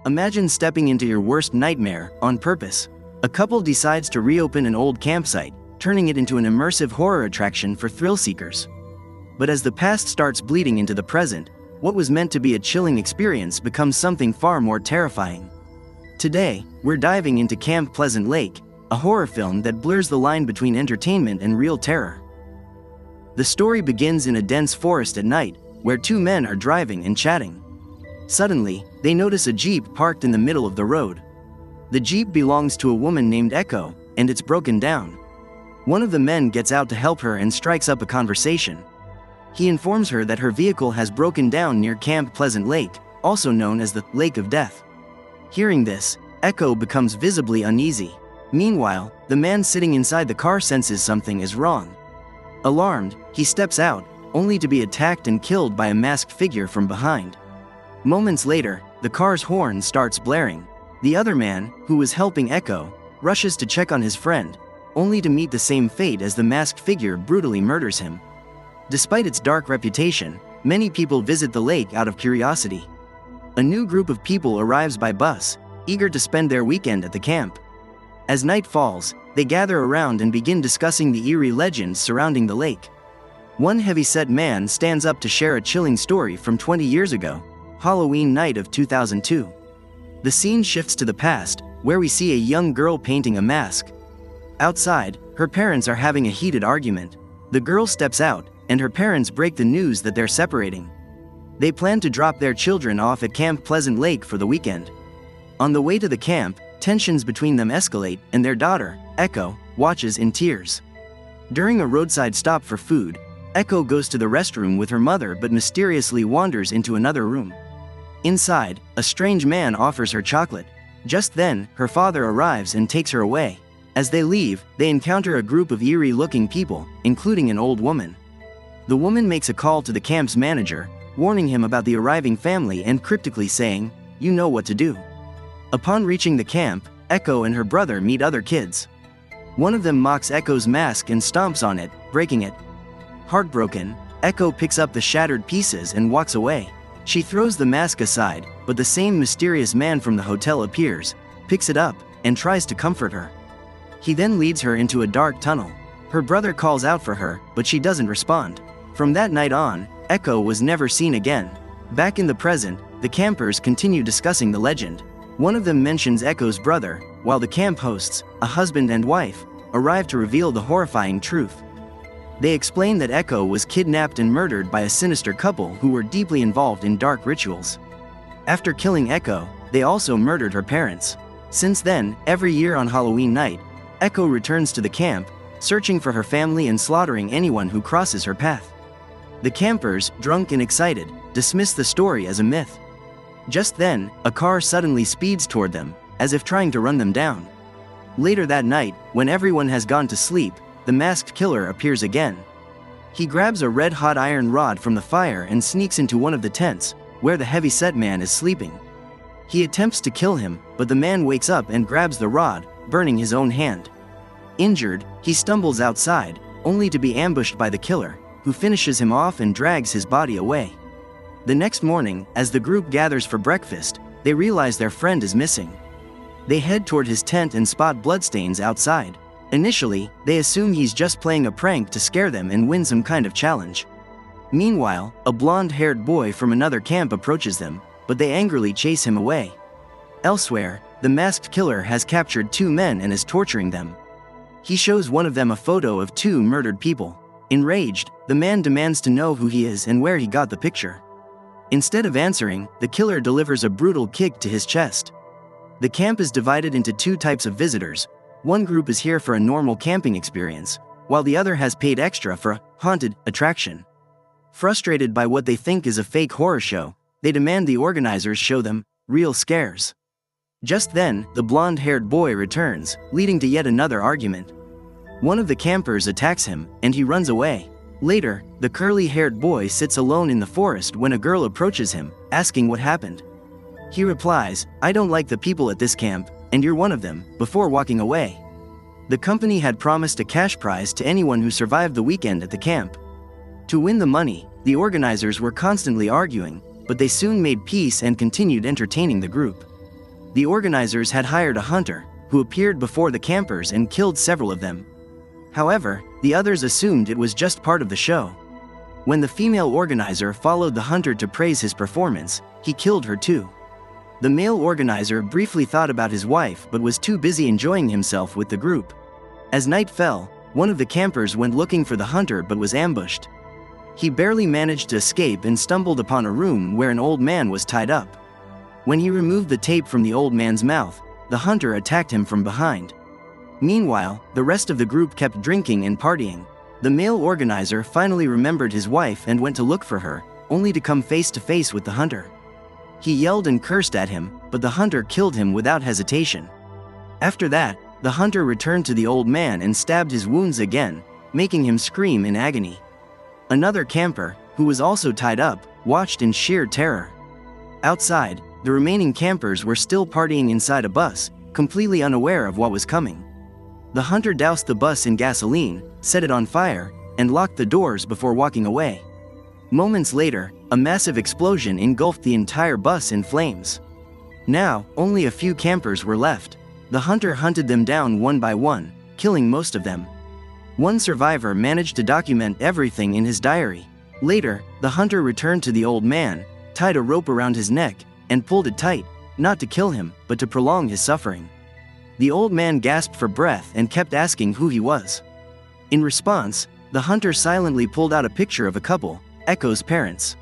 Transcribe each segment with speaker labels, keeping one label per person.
Speaker 1: Imagine stepping into your worst nightmare on purpose. A couple decides to reopen an old campsite, turning it into an immersive horror attraction for thrill seekers. But as the past starts bleeding into the present, what was meant to be a chilling experience becomes something far more terrifying. Today, we're diving into Camp Pleasant Lake, a horror film that blurs the line between entertainment and real terror. The story begins in a dense forest at night, where two men are driving and chatting. Suddenly, they notice a Jeep parked in the middle of the road. The Jeep belongs to a woman named Echo, and it's broken down. One of the men gets out to help her and strikes up a conversation. He informs her that her vehicle has broken down near Camp Pleasant Lake, also known as the Lake of Death. Hearing this, Echo becomes visibly uneasy. Meanwhile, the man sitting inside the car senses something is wrong. Alarmed, he steps out, only to be attacked and killed by a masked figure from behind. Moments later, the car's horn starts blaring. The other man, who was helping Echo, rushes to check on his friend, only to meet the same fate as the masked figure brutally murders him. Despite its dark reputation, many people visit the lake out of curiosity. A new group of people arrives by bus, eager to spend their weekend at the camp. As night falls, they gather around and begin discussing the eerie legends surrounding the lake. One heavy-set man stands up to share a chilling story from 20 years ago, Halloween night of 2002. The scene shifts to the past, where we see a young girl painting a mask. Outside, her parents are having a heated argument. The girl steps out, and her parents break the news that they're separating. They plan to drop their children off at Camp Pleasant Lake for the weekend. On the way to the camp, tensions between them escalate, and their daughter, Echo, watches in tears. During a roadside stop for food, Echo goes to the restroom with her mother but mysteriously wanders into another room. Inside, a strange man offers her chocolate. Just then, her father arrives and takes her away. As they leave, they encounter a group of eerie-looking people, including an old woman. The woman makes a call to the camp's manager, warning him about the arriving family and cryptically saying, "You know what to do." Upon reaching the camp, Echo and her brother meet other kids. One of them mocks Echo's mask and stomps on it, breaking it. Heartbroken, Echo picks up the shattered pieces and walks away. She throws the mask aside, but the same mysterious man from the hotel appears, picks it up, and tries to comfort her. He then leads her into a dark tunnel. Her brother calls out for her, but she doesn't respond. From that night on, Echo was never seen again. Back in the present, the campers continue discussing the legend. One of them mentions Echo's brother, while the camp hosts, a husband and wife, arrive to reveal the horrifying truth. They explain that Echo was kidnapped and murdered by a sinister couple who were deeply involved in dark rituals. After killing Echo, they also murdered her parents. Since then, every year on Halloween night, Echo returns to the camp, searching for her family and slaughtering anyone who crosses her path. The campers, drunk and excited, dismiss the story as a myth. Just then, a car suddenly speeds toward them, as if trying to run them down. Later that night, when everyone has gone to sleep, the masked killer appears again. He grabs a red-hot iron rod from the fire and sneaks into one of the tents, where the heavy-set man is sleeping. He attempts to kill him, but the man wakes up and grabs the rod, burning his own hand. Injured, he stumbles outside, only to be ambushed by the killer, who finishes him off and drags his body away. The next morning, as the group gathers for breakfast, they realize their friend is missing. They head toward his tent and spot bloodstains outside. Initially, they assume he's just playing a prank to scare them and win some kind of challenge. Meanwhile, a blonde-haired boy from another camp approaches them, but they angrily chase him away. Elsewhere, the masked killer has captured two men and is torturing them. He shows one of them a photo of two murdered people. Enraged, the man demands to know who he is and where he got the picture. Instead of answering, the killer delivers a brutal kick to his chest. The camp is divided into two types of visitors. One group is here for a normal camping experience, while the other has paid extra for a haunted attraction. Frustrated by what they think is a fake horror show, they demand the organizers show them real scares. Just then, the blonde-haired boy returns, leading to yet another argument. One of the campers attacks him, and he runs away. Later, the curly-haired boy sits alone in the forest when a girl approaches him, asking what happened. He replies, "I don't like the people at this camp, and you're one of them," before walking away. The company had promised a cash prize to anyone who survived the weekend at the camp. To win the money, the organizers were constantly arguing, but they soon made peace and continued entertaining the group. The organizers had hired a hunter, who appeared before the campers and killed several of them. However, the others assumed it was just part of the show. When the female organizer followed the hunter to praise his performance, he killed her too. The male organizer briefly thought about his wife but was too busy enjoying himself with the group. As night fell, one of the campers went looking for the hunter but was ambushed. He barely managed to escape and stumbled upon a room where an old man was tied up. When he removed the tape from the old man's mouth, the hunter attacked him from behind. Meanwhile, the rest of the group kept drinking and partying. The male organizer finally remembered his wife and went to look for her, only to come face to face with the hunter. He yelled and cursed at him, but the hunter killed him without hesitation. After that, the hunter returned to the old man and stabbed his wounds again, making him scream in agony. Another camper, who was also tied up, watched in sheer terror. Outside, the remaining campers were still partying inside a bus, completely unaware of what was coming. The hunter doused the bus in gasoline, set it on fire, and locked the doors before walking away. Moments later, a massive explosion engulfed the entire bus in flames. Now, only a few campers were left. The hunter hunted them down one by one, killing most of them. One survivor managed to document everything in his diary. Later, the hunter returned to the old man, tied a rope around his neck, and pulled it tight, not to kill him, but to prolong his suffering. The old man gasped for breath and kept asking who he was. In response, the hunter silently pulled out a picture of a couple, Echo's parents.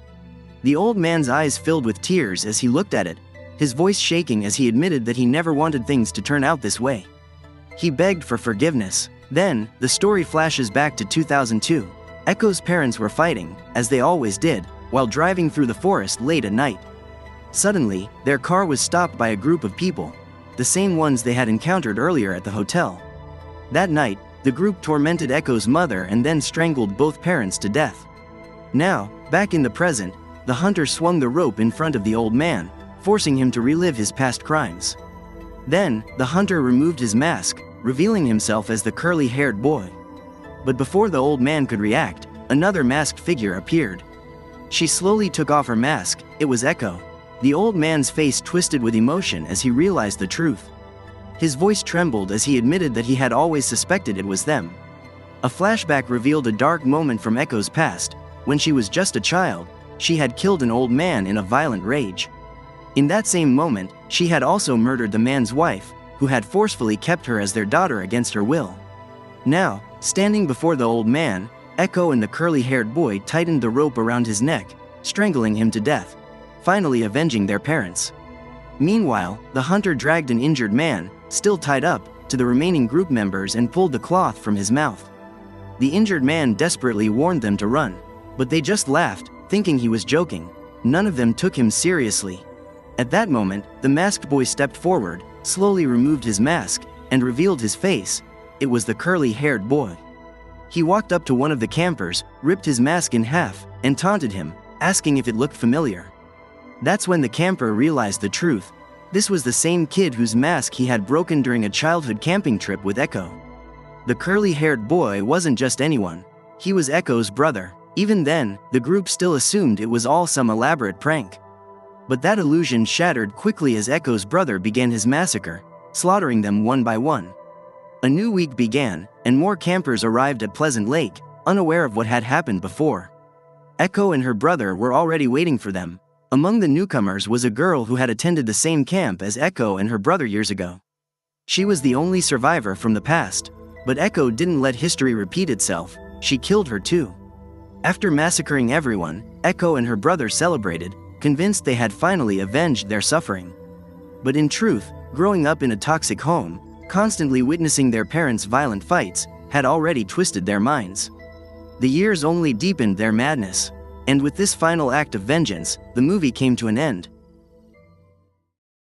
Speaker 1: The old man's eyes filled with tears as he looked at it, his voice shaking as he admitted that he never wanted things to turn out this way. He begged for forgiveness. Then, the story flashes back to 2002. Echo's parents were fighting, as they always did, while driving through the forest late at night. Suddenly, their car was stopped by a group of people, the same ones they had encountered earlier at the hotel. That night, the group tormented Echo's mother and then strangled both parents to death. Now, back in the present, the hunter swung the rope in front of the old man, forcing him to relive his past crimes. Then, the hunter removed his mask, revealing himself as the curly-haired boy. But before the old man could react, another masked figure appeared. She slowly took off her mask. It was Echo. The old man's face twisted with emotion as he realized the truth. His voice trembled as he admitted that he had always suspected it was them. A flashback revealed a dark moment from Echo's past. When she was just a child, she had killed an old man in a violent rage. In that same moment, she had also murdered the man's wife, who had forcefully kept her as their daughter against her will. Now, standing before the old man, Echo and the curly-haired boy tightened the rope around his neck, strangling him to death, finally avenging their parents. Meanwhile, the hunter dragged an injured man, still tied up, to the remaining group members and pulled the cloth from his mouth. The injured man desperately warned them to run, but they just laughed, thinking he was joking. None of them took him seriously. At that moment, the masked boy stepped forward, slowly removed his mask, and revealed his face. It was the curly-haired boy. He walked up to one of the campers, ripped his mask in half, and taunted him, asking if it looked familiar. That's when the camper realized the truth. This was the same kid whose mask he had broken during a childhood camping trip with Echo. The curly-haired boy wasn't just anyone. He was Echo's brother. Even then, the group still assumed it was all some elaborate prank. But that illusion shattered quickly as Echo's brother began his massacre, slaughtering them one by one. A new week began, and more campers arrived at Pleasant Lake, unaware of what had happened before. Echo and her brother were already waiting for them. Among the newcomers was a girl who had attended the same camp as Echo and her brother years ago. She was the only survivor from the past, but Echo didn't let history repeat itself. She killed her too. After massacring everyone, Echo and her brother celebrated, convinced they had finally avenged their suffering. But in truth, growing up in a toxic home, constantly witnessing their parents' violent fights, had already twisted their minds. The years only deepened their madness. And with this final act of vengeance, the movie came to an end.